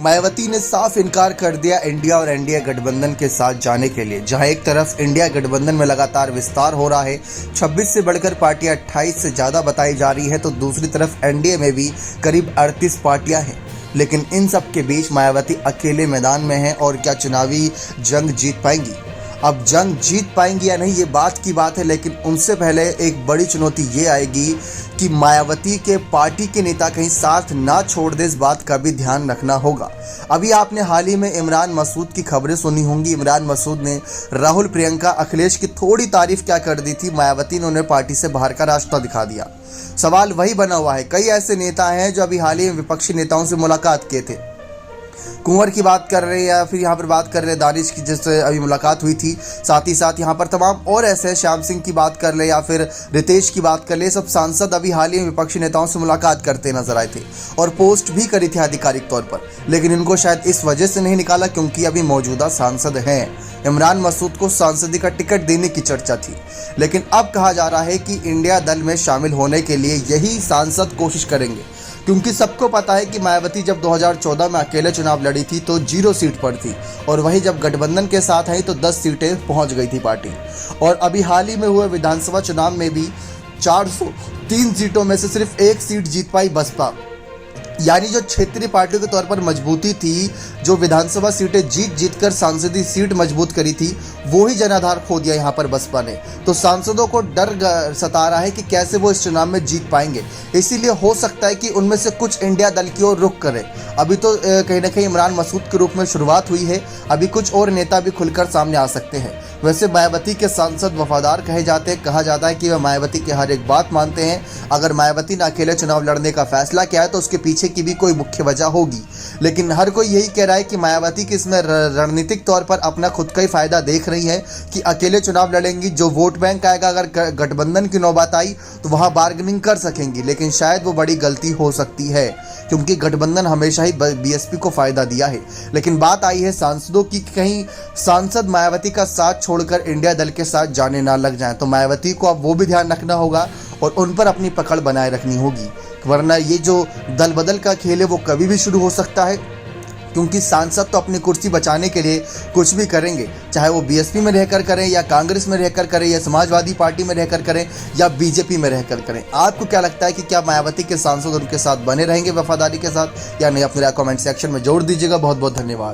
मायावती ने साफ इनकार कर दिया इंडिया और एनडीए गठबंधन के साथ जाने के लिए। जहां एक तरफ इंडिया गठबंधन में लगातार विस्तार हो रहा है, 26 से बढ़कर पार्टियां 28 से ज़्यादा बताई जा रही है, तो दूसरी तरफ एनडीए में भी करीब 38 पार्टियां हैं। लेकिन इन सब के बीच मायावती अकेले मैदान में हैं और क्या चुनावी जंग जीत पाएंगी? अब जंग जीत पाएंगी या नहीं, ये बात की बात है, लेकिन उनसे पहले एक बड़ी चुनौती ये आएगी कि मायावती के पार्टी के नेता कहीं साथ ना छोड़ दे। इस बात का भी ध्यान रखना होगा। अभी आपने हाल ही में इमरान मसूद की खबरें सुनी होंगी। इमरान मसूद ने राहुल, प्रियंका, अखिलेश की थोड़ी तारीफ क्या कर दी थी, मायावती ने उन्हें पार्टी से बाहर का रास्ता दिखा दिया। सवाल वही बना हुआ है। कई ऐसे नेता हैं जो अभी हाल ही में विपक्षी नेताओं से मुलाकात किए थे। कुंवर की बात कर रहे हैं या फिर यहाँ पर बात कर रहे हैं दानिश की, जिससे अभी मुलाकात हुई थी। साथ ही साथ यहाँ पर तमाम और ऐसे श्याम सिंह की बात कर ले या फिर रितेश की बात कर ले, सब सांसद अभी हाल ही में विपक्षी नेताओं से मुलाकात करते नजर आए थे और पोस्ट भी करी थी आधिकारिक तौर पर। लेकिन इनको शायद इस वजह से नहीं निकाला क्योंकि अभी मौजूदा सांसद हैं। इमरान मसूद को सांसदी का टिकट देने की चर्चा थी, लेकिन अब कहा जा रहा है कि इंडिया दल में शामिल होने के लिए यही सांसद कोशिश करेंगे, क्योंकि सबको पता है कि मायावती जब 2014 में अकेले चुनाव लड़ी थी तो 0 सीट पर थी, और वही जब गठबंधन के साथ आई तो 10 सीटें पहुंच गई थी पार्टी। और अभी हाल ही में हुए विधानसभा चुनाव में भी 403 सीटों में से सिर्फ 1 सीट जीत पाई बसपा। यानी जो क्षेत्रीय पार्टियों के तौर पर मजबूती थी, जो विधानसभा सीटें जीत कर सांसदीय सीट मजबूत करी थी, वो ही जनाधार खो दिया यहाँ पर बसपा ने। तो सांसदों को डर सता रहा है कि कैसे वो इस चुनाव में जीत पाएंगे। इसीलिए हो सकता है कि उनमें से कुछ इंडिया दल की ओर रुख करें। अभी तो कहीं ना कहीं इमरान मसूद के रूप में शुरुआत हुई है, अभी कुछ और नेता भी खुलकर सामने आ सकते हैं। वैसे मायावती के सांसद वफादार कहे जाते हैं, कहा जाता है कि वह मायावती की हर एक बात मानते हैं। अगर मायावती ने अकेले चुनाव लड़ने का फैसला किया है तो उसके पीछे की भी कोई मुख्य वजह होगी। लेकिन हर कोई यही कह रहा है कि मायावती की इसमें रणनीतिक तौर पर अपना खुद का ही फायदा देख रही है कि अकेले चुनाव लड़ेंगी। जो वोट बैंक आएगा, अगर गठबंधन की नौबत आई तो वहां बार्गेनिंग कर सकेंगी, लेकिन शायद वो बड़ी गलती हो सकती है क्योंकि गठबंधन हमेशा ही बीएसपी को फायदा दिया है। लेकिन बात आई है सांसदों की, कहीं सांसद मायावती का साथ छोड़कर इंडिया दल के साथ जाने ना लग जाएं, तो मायावती को अब वो भी ध्यान रखना होगा और उन पर अपनी पकड़ बनाए रखनी होगी, वरना ये जो दल बदल का खेल है वो कभी भी शुरू हो सकता है। क्योंकि सांसद तो अपनी कुर्सी बचाने के लिए कुछ भी करेंगे, चाहे वो बीएसपी में रहकर करें या कांग्रेस में रहकर करें या समाजवादी पार्टी में रहकर करें या बीजेपी में रहकर करें। आपको क्या लगता है कि क्या मायावती के सांसद उनके साथ बने रहेंगे वफादारी के साथ या नहीं? अपने कमेंट सेक्शन में जोड़ दीजिएगा। बहुत बहुत धन्यवाद।